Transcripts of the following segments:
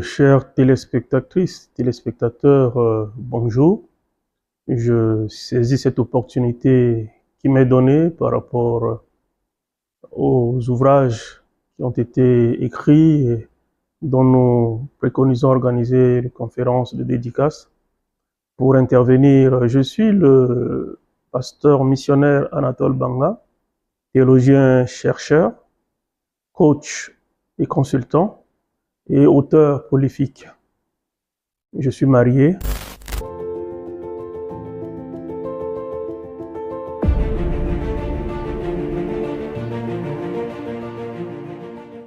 Chères téléspectatrices, téléspectateurs, bonjour. Je saisis cette opportunité qui m'est donnée par rapport aux ouvrages qui ont été écrits et dont nous préconisons organiser une conférence de dédicace pour intervenir. Je suis le pasteur missionnaire Anatole Banga, théologien chercheur, coach et consultant et auteur prolifique. Je suis marié.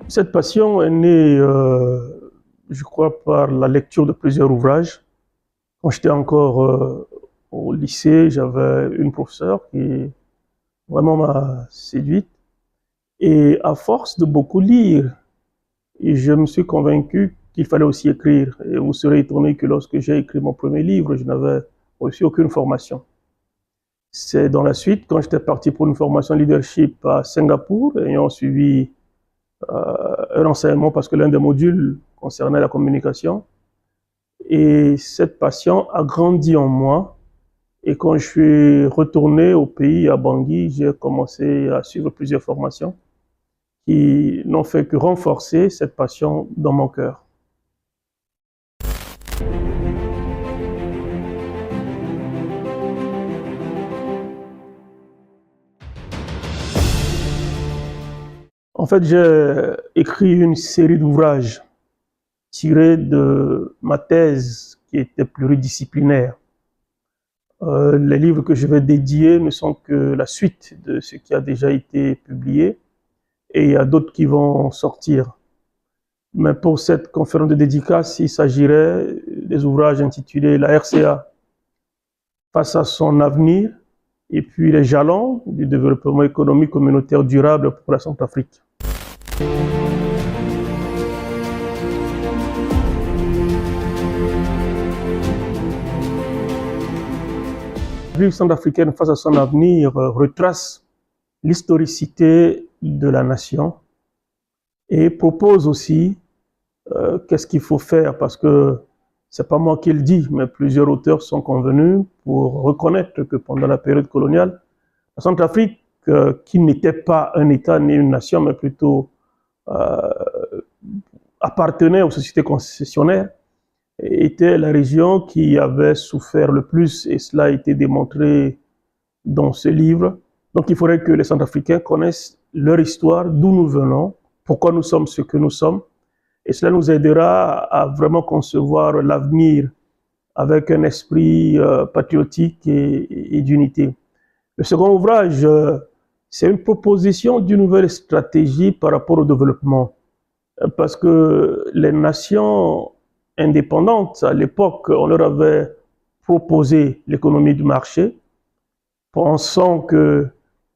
Cette passion est née, je crois, par la lecture de plusieurs ouvrages. Quand j'étais encore au lycée, j'avais une professeure qui vraiment m'a séduite. Et à force de beaucoup lire, je me suis convaincu qu'il fallait aussi écrire. Et vous serez étonné que lorsque j'ai écrit mon premier livre, je n'avais reçu aucune formation. C'est dans la suite, quand j'étais parti pour une formation leadership à Singapour, ayant suivi un enseignement parce que l'un des modules concernait la communication. Et cette passion a grandi en moi. Et quand je suis retourné au pays, à Bangui, j'ai commencé à suivre plusieurs formations qui n'ont fait que renforcer cette passion dans mon cœur. En fait, j'ai écrit une série d'ouvrages tirés de ma thèse qui était pluridisciplinaire. Les livres que je vais dédier ne sont que la suite de ce qui a déjà été publié et il y a d'autres qui vont sortir. Mais pour cette conférence de dédicace, il s'agirait des ouvrages intitulés La RCA face à son avenir et puis les jalons du développement économique communautaire durable pour la Centrafrique. La République centrafricaine face à son avenir retrace l'historicité de la nation et propose aussi qu'est-ce qu'il faut faire, parce que c'est pas moi qui le dis, mais plusieurs auteurs sont convenus pour reconnaître que pendant la période coloniale, la Centrafrique, qui n'était pas un État ni une nation, mais plutôt appartenait aux sociétés concessionnaires, était la région qui avait souffert le plus, et cela a été démontré dans ce livre. Donc il faudrait que les Centrafricains connaissent leur histoire, d'où nous venons, pourquoi nous sommes ce que nous sommes, et cela nous aidera à vraiment concevoir l'avenir avec un esprit patriotique et d'unité. Le second ouvrage, c'est une proposition d'une nouvelle stratégie par rapport au développement, parce que les nations indépendantes, à l'époque, on leur avait proposé l'économie du marché, pensant que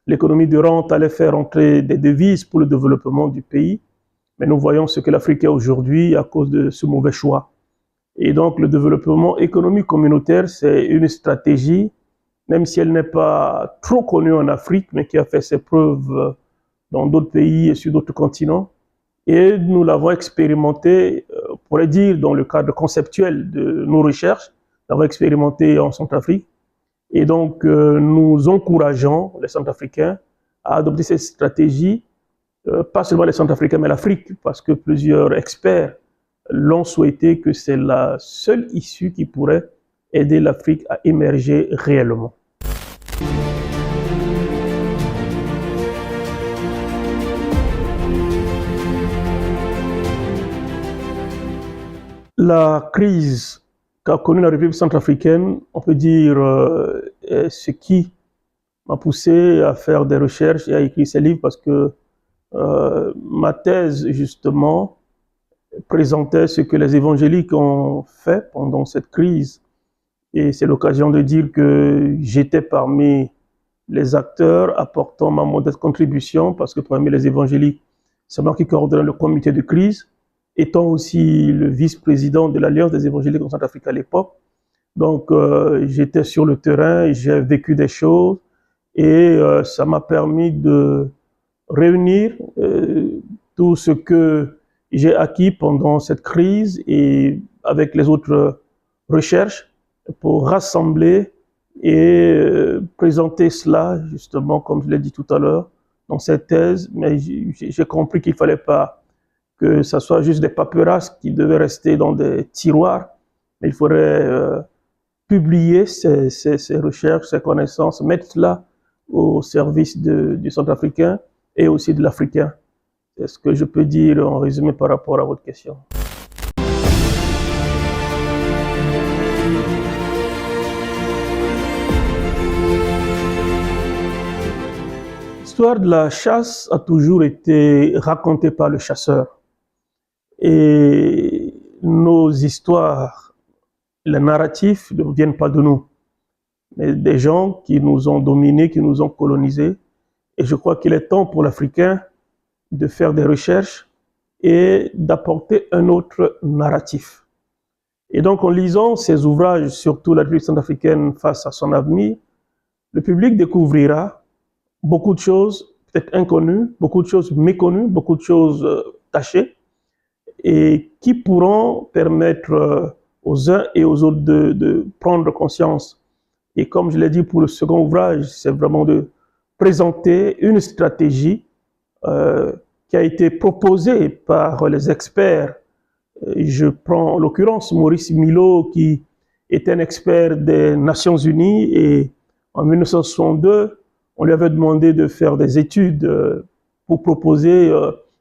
l'économie de rente allait faire entrer des devises pour le développement du pays. Mais nous voyons ce que l'Afrique est aujourd'hui à cause de ce mauvais choix. Et donc le développement économique communautaire, c'est une stratégie, même si elle n'est pas trop connue en Afrique, mais qui a fait ses preuves dans d'autres pays et sur d'autres continents. Et nous l'avons expérimenté, on pourrait dire, dans le cadre conceptuel de nos recherches, nous l'avons expérimenté en Centrafrique. Et donc, nous encourageons les Centrafricains à adopter cette stratégie, pas seulement les Centrafricains, mais l'Afrique, parce que plusieurs experts l'ont souhaité, que c'est la seule issue qui pourrait aider l'Afrique à émerger réellement. La crise qu'a connue la République centrafricaine, on peut dire, est ce qui m'a poussé à faire des recherches et à écrire ces livres, parce que ma thèse, justement, présentait ce que les évangéliques ont fait pendant cette crise. Et c'est l'occasion de dire que j'étais parmi les acteurs apportant ma modeste contribution, parce que parmi les évangéliques, c'est moi qui coordonne le comité de crise, étant aussi le vice-président de l'Alliance des évangéliques en Centrafrique à l'époque. Donc j'étais sur le terrain, j'ai vécu des choses, et ça m'a permis de réunir tout ce que j'ai acquis pendant cette crise et avec les autres recherches pour rassembler et présenter cela, justement, comme je l'ai dit tout à l'heure, dans cette thèse. Mais j'ai compris qu'il ne fallait pas que ça soit juste des paperasses qui devaient rester dans des tiroirs, mais il faudrait publier ces recherches, ces connaissances, mettre cela au service du Centrafricain et aussi de l'Africain. C'est ce que je peux dire en résumé par rapport à votre question. L'histoire de la chasse a toujours été racontée par le chasseur. Et nos histoires, les narratifs ne viennent pas de nous, mais des gens qui nous ont dominés, qui nous ont colonisés. Et je crois qu'il est temps pour l'Africain de faire des recherches et d'apporter un autre narratif. Et donc, en lisant ces ouvrages, surtout la République centrafricaine face à son avenir, le public découvrira beaucoup de choses peut-être inconnues, beaucoup de choses méconnues, beaucoup de choses cachées, et qui pourront permettre aux uns et aux autres de prendre conscience. Et comme je l'ai dit pour le second ouvrage, c'est vraiment de présenter une stratégie qui a été proposée par les experts. Je prends en l'occurrence Maurice Milo, qui est un expert des Nations Unies, et en 1962, on lui avait demandé de faire des études pour proposer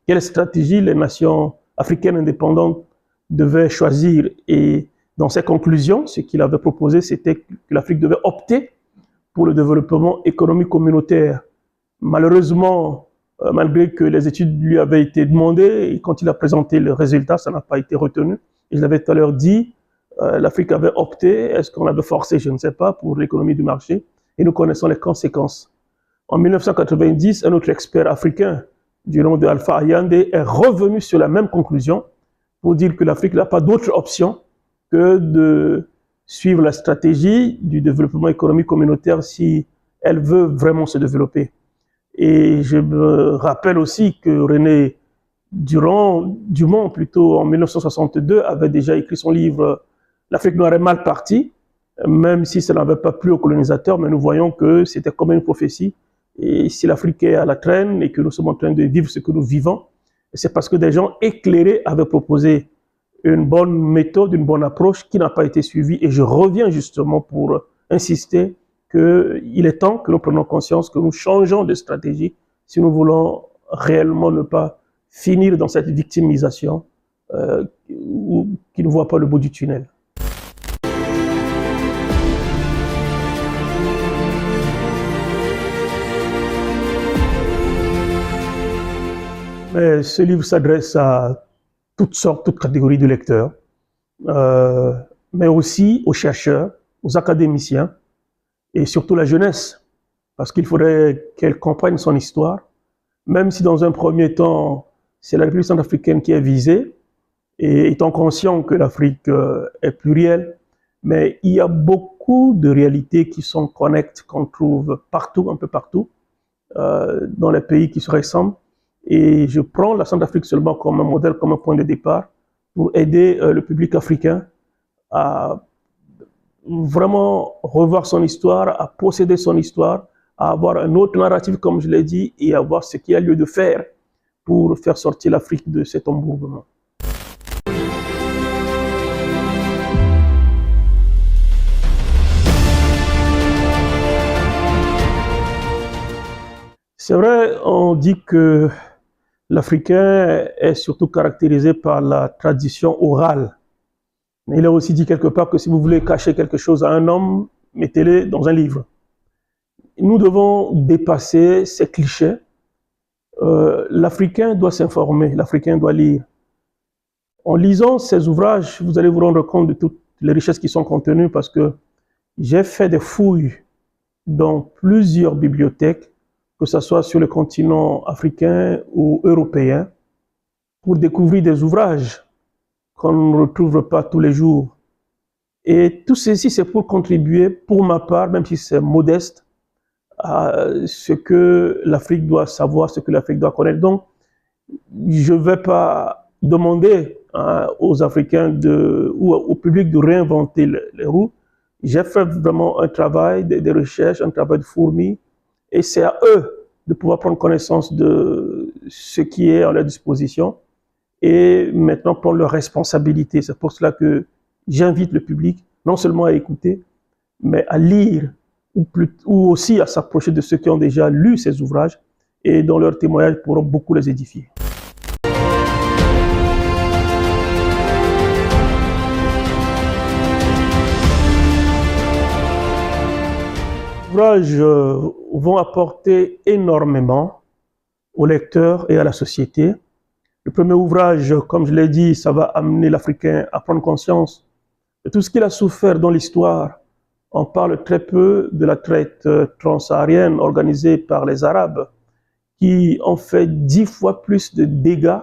quelle stratégie les nations africaines indépendantes devaient choisir. Et dans ses conclusions, ce qu'il avait proposé, c'était que l'Afrique devait opter pour le développement économique communautaire. Malheureusement, malgré que les études lui avaient été demandées, et quand il a présenté le résultat, ça n'a pas été retenu. Et je l'avais tout à l'heure dit, l'Afrique avait opté, est-ce qu'on avait forcé, je ne sais pas, pour l'économie du marché, et nous connaissons les conséquences. En 1990, un autre expert africain, du nom de Alpha Ayande, est revenu sur la même conclusion pour dire que l'Afrique n'a pas d'autre option que de suivre la stratégie du développement économique communautaire si elle veut vraiment se développer. Et je me rappelle aussi que René Dumont, plutôt en 1962, avait déjà écrit son livre « L'Afrique noire est mal partie », même si ça n'avait pas plu aux colonisateurs, mais nous voyons que c'était comme une prophétie. Et si l'Afrique est à la traîne et que nous sommes en train de vivre ce que nous vivons, c'est parce que des gens éclairés avaient proposé une bonne méthode, une bonne approche qui n'a pas été suivie. Et je reviens justement pour insister qu'il est temps que nous prenions conscience que nous changeons de stratégie si nous voulons réellement ne pas finir dans cette victimisation qui ne voit pas le bout du tunnel. Mais ce livre s'adresse à toutes sortes, toutes catégories de lecteurs, mais aussi aux chercheurs, aux académiciens et surtout la jeunesse, parce qu'il faudrait qu'elle comprenne son histoire, même si dans un premier temps, c'est la République centrafricaine qui est visée, et étant conscient que l'Afrique est plurielle, mais il y a beaucoup de réalités qui sont connectées, qu'on trouve partout, un peu partout, dans les pays qui se ressemblent. Et je prends la Centrafrique seulement comme un modèle, comme un point de départ pour aider le public africain à vraiment revoir son histoire, à posséder son histoire, à avoir un autre narratif, comme je l'ai dit, et à voir ce qu'il y a lieu de faire pour faire sortir l'Afrique de cet embourbement. C'est vrai, on dit que l'Africain est surtout caractérisé par la tradition orale. Mais il a aussi dit quelque part que si vous voulez cacher quelque chose à un homme, mettez-le dans un livre. Nous devons dépasser ces clichés. L'Africain doit s'informer, l'Africain doit lire. En lisant ces ouvrages, vous allez vous rendre compte de toutes les richesses qui sont contenues parce que j'ai fait des fouilles dans plusieurs bibliothèques, que ce soit sur le continent africain ou européen, pour découvrir des ouvrages qu'on ne retrouve pas tous les jours. Et tout ceci, c'est pour contribuer, pour ma part, même si c'est modeste, à ce que l'Afrique doit savoir, ce que l'Afrique doit connaître. Donc, je ne vais pas demander aux Africains ou au public de réinventer les roues. J'ai fait vraiment un travail de recherche, un travail de fourmi, et c'est à eux de pouvoir prendre connaissance de ce qui est à leur disposition et maintenant prendre leurs responsabilités. C'est pour cela que j'invite le public non seulement à écouter, mais à lire ou aussi à s'approcher de ceux qui ont déjà lu ces ouvrages et dont leurs témoignages pourront beaucoup les édifier. Les ouvrages vont apporter énormément aux lecteurs et à la société. Le premier ouvrage, comme je l'ai dit, ça va amener l'Africain à prendre conscience de tout ce qu'il a souffert dans l'histoire. On parle très peu de la traite transsaharienne organisée par les Arabes, qui ont fait 10 fois plus de dégâts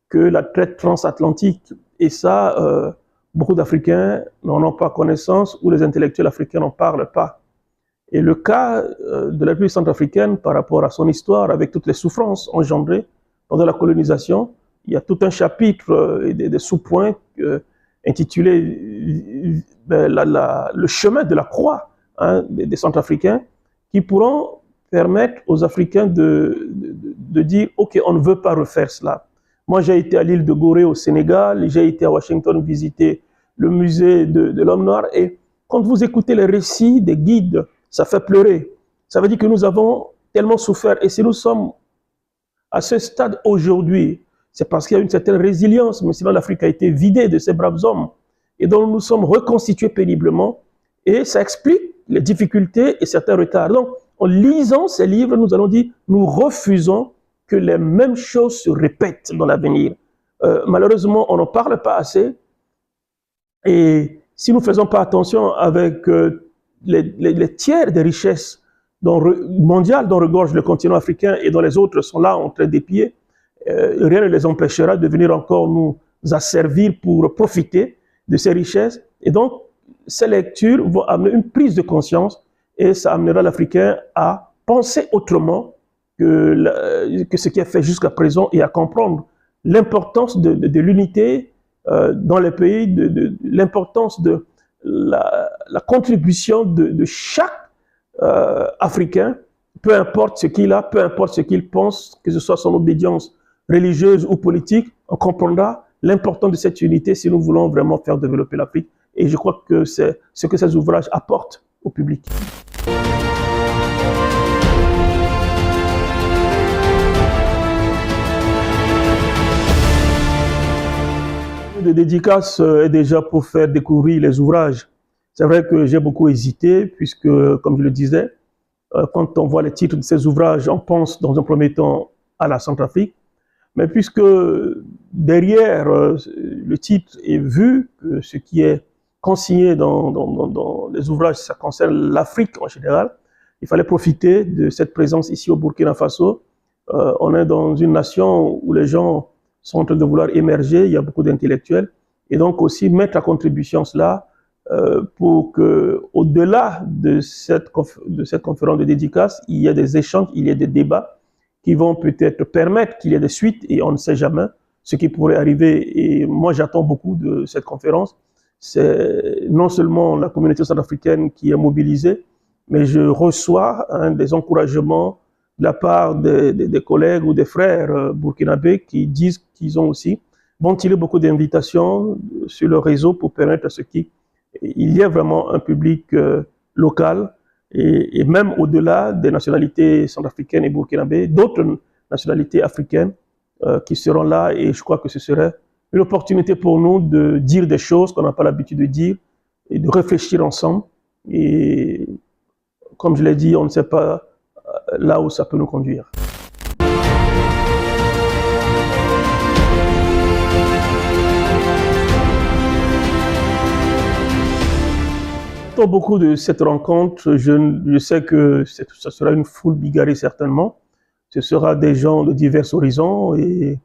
que la traite transatlantique. Et ça, beaucoup d'Africains n'en ont pas connaissance, ou les intellectuels africains n'en parlent pas. Et le cas de la République centrafricaine par rapport à son histoire, avec toutes les souffrances engendrées pendant la colonisation, il y a tout un chapitre et des sous-points intitulé le chemin de la croix des Centrafricains, qui pourront permettre aux Africains de dire « Ok, on ne veut pas refaire cela ». Moi, j'ai été à l'île de Gorée au Sénégal, j'ai été à Washington visiter le musée de l'homme noir, et quand vous écoutez les récits des guides, ça fait pleurer. Ça veut dire que nous avons tellement souffert. Et si nous sommes à ce stade aujourd'hui, c'est parce qu'il y a une certaine résilience, mais sinon l'Afrique a été vidée de ces braves hommes. Et donc nous sommes reconstitués péniblement. Et ça explique les difficultés et certains retards. Donc, en lisant ces livres, nous allons dire, nous refusons que les mêmes choses se répètent dans l'avenir. Malheureusement, on n'en parle pas assez. Et si nous ne faisons pas attention avec les tiers des richesses mondiales dont regorge le continent africain et dont les autres sont là en train d'épier, rien ne les empêchera de venir encore nous asservir pour profiter de ces richesses. Et donc, ces lectures vont amener une prise de conscience et ça amènera l'Africain à penser autrement que ce qui est fait jusqu'à présent et à comprendre l'importance de l'unité dans les pays, l'importance de la contribution de chaque Africain, peu importe ce qu'il a, peu importe ce qu'il pense, que ce soit son obédience religieuse ou politique, on comprendra l'importance de cette unité si nous voulons vraiment faire développer l'Afrique. Et je crois que c'est ce que ces ouvrages apportent au public. De dédicace est déjà pour faire découvrir les ouvrages. C'est vrai que j'ai beaucoup hésité, puisque, comme je le disais, quand on voit les titres de ces ouvrages, on pense dans un premier temps à la Centrafrique. Mais puisque derrière le titre est vu, que ce qui est consigné dans les ouvrages, ça concerne l'Afrique en général, il fallait profiter de cette présence ici au Burkina Faso. On est dans une nation où les gens sont en train de vouloir émerger, il y a beaucoup d'intellectuels, et donc aussi mettre à contribution cela pour qu'au-delà de cette conférence de dédicace, il y ait des échanges, il y ait des débats qui vont peut-être permettre qu'il y ait des suites, et on ne sait jamais ce qui pourrait arriver. Et moi, j'attends beaucoup de cette conférence. C'est non seulement la communauté centrafricaine qui est mobilisée, mais je reçois des encouragements de la part des collègues ou des frères burkinabés qui disent qu'ils ont aussi ventilé beaucoup d'invitations sur le réseau pour permettre à ce qu'il y ait vraiment un public local et même au-delà des nationalités centrafricaines et burkinabées, d'autres nationalités africaines qui seront là, et je crois que ce serait une opportunité pour nous de dire des choses qu'on n'a pas l'habitude de dire et de réfléchir ensemble. Et comme je l'ai dit, on ne sait pas là où ça peut nous conduire. J'attends beaucoup de cette rencontre. Je sais que ça sera une foule bigarrée certainement. Ce sera des gens de divers horizons et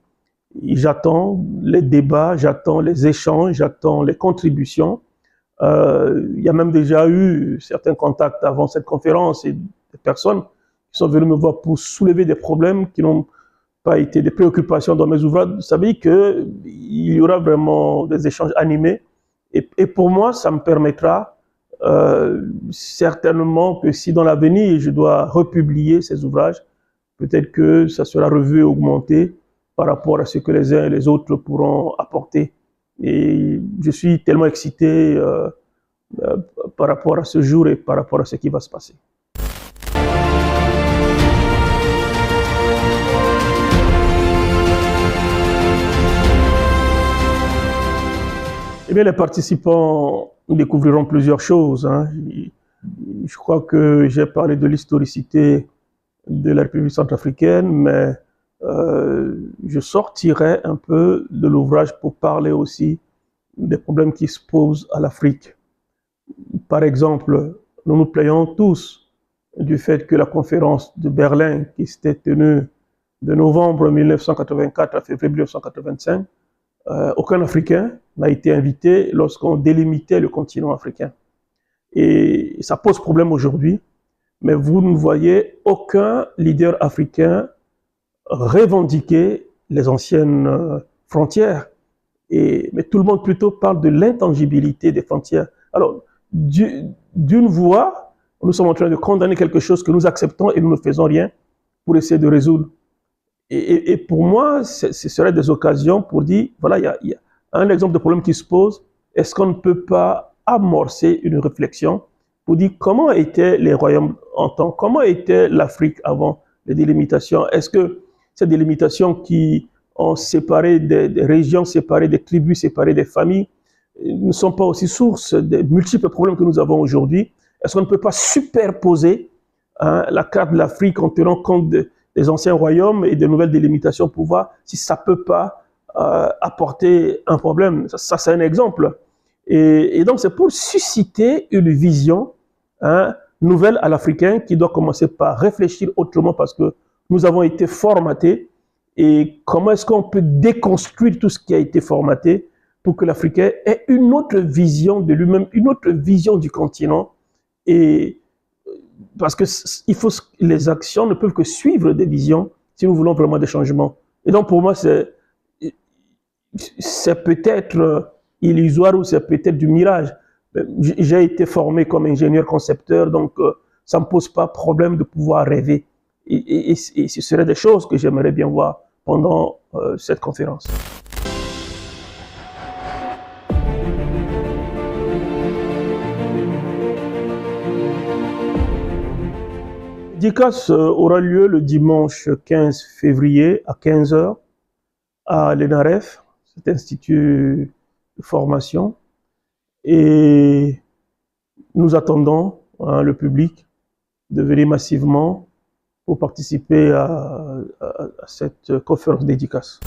j'attends les débats, j'attends les échanges, j'attends les contributions. Il y a même déjà eu certains contacts avant cette conférence et des personnes qui sont venues me voir pour soulever des problèmes qui n'ont pas été des préoccupations dans mes ouvrages, ça veut dire qu'il y aura vraiment des échanges animés. Et pour moi, ça me permettra certainement que si dans l'avenir, je dois republier ces ouvrages, peut-être que ça sera revu, augmenté par rapport à ce que les uns et les autres pourront apporter. Et je suis tellement excité par rapport à ce jour et par rapport à ce qui va se passer. Eh bien, les participants découvriront plusieurs choses. Je crois que j'ai parlé de l'historicité de la République centrafricaine, mais je sortirai un peu de l'ouvrage pour parler aussi des problèmes qui se posent à l'Afrique. Par exemple, nous nous plaignons tous du fait que la conférence de Berlin, qui s'était tenue de novembre 1984 à février 1985, aucun Africain n'a été invité lorsqu'on délimitait le continent africain. Et ça pose problème aujourd'hui, mais vous ne voyez aucun leader africain revendiquer les anciennes frontières. Mais tout le monde plutôt parle de l'intangibilité des frontières. Alors, d'une voix, nous sommes en train de condamner quelque chose que nous acceptons et nous ne faisons rien pour essayer de résoudre. Et pour moi, ce serait des occasions pour dire, voilà, il y a un exemple de problème qui se pose. Est-ce qu'on ne peut pas amorcer une réflexion pour dire comment étaient les royaumes en temps, comment était l'Afrique avant les délimitations? Est-ce que ces délimitations qui ont séparé des régions séparées, des tribus séparées, des familles, ne sont pas aussi source des multiples problèmes que nous avons aujourd'hui? Est-ce qu'on ne peut pas superposer la carte de l'Afrique en tenant compte des anciens royaumes et des nouvelles délimitations pour voir si ça ne peut pas apporter un problème? Ça c'est un exemple. Et donc c'est pour susciter une vision nouvelle à l'Africain qui doit commencer par réfléchir autrement parce que nous avons été formatés. Et comment est-ce qu'on peut déconstruire tout ce qui a été formaté pour que l'Africain ait une autre vision de lui-même, une autre vision du continent? Et parce que les actions ne peuvent que suivre des visions si nous voulons vraiment des changements. Et donc pour moi, c'est peut-être illusoire ou c'est peut-être du mirage. J'ai été formé comme ingénieur concepteur, donc ça ne me pose pas problème de pouvoir rêver. Et ce seraient des choses que j'aimerais bien voir pendant cette conférence. La dédicace aura lieu le dimanche 15 février à 15 h à l'ENAREF, cet institut de formation. Et nous attendons le public de venir massivement pour participer à cette conférence dédicace.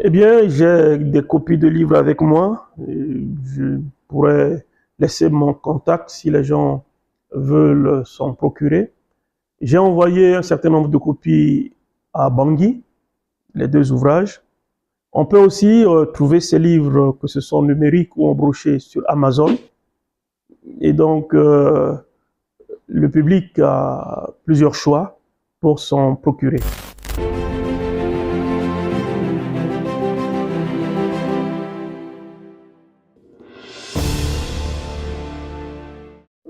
Eh bien, j'ai des copies de livres avec moi. Et je pourrais laisser mon contact si les gens veulent s'en procurer. J'ai envoyé un certain nombre de copies à Bangui, les deux ouvrages. On peut aussi trouver ces livres, que ce soit numériques ou en broché, sur Amazon. Et donc, le public a plusieurs choix pour s'en procurer.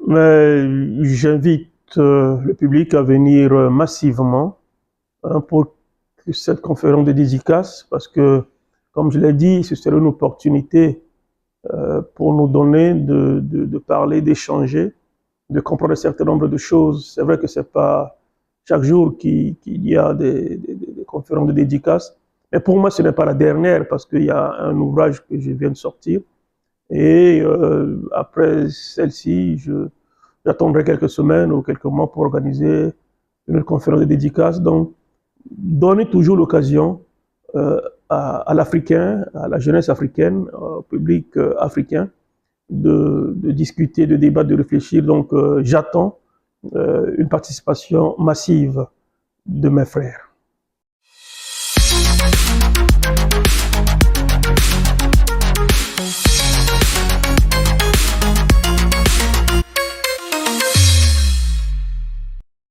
Mais j'invite le public à venir massivement pour cette conférence de dédicace, parce que, comme je l'ai dit, ce serait une opportunité pour nous donner de parler, d'échanger, de comprendre un certain nombre de choses. C'est vrai que ce n'est pas chaque jour qu'il y a des conférences de dédicace, mais pour moi, ce n'est pas la dernière, parce qu'il y a un ouvrage que je viens de sortir, et après celle-ci, j'attendrai quelques semaines ou quelques mois pour organiser une conférence de dédicace. Donc, donnez toujours l'occasion à l'Africain, à la jeunesse africaine, au public africain, de discuter, de débattre, de réfléchir. Donc, j'attends une participation massive de mes frères.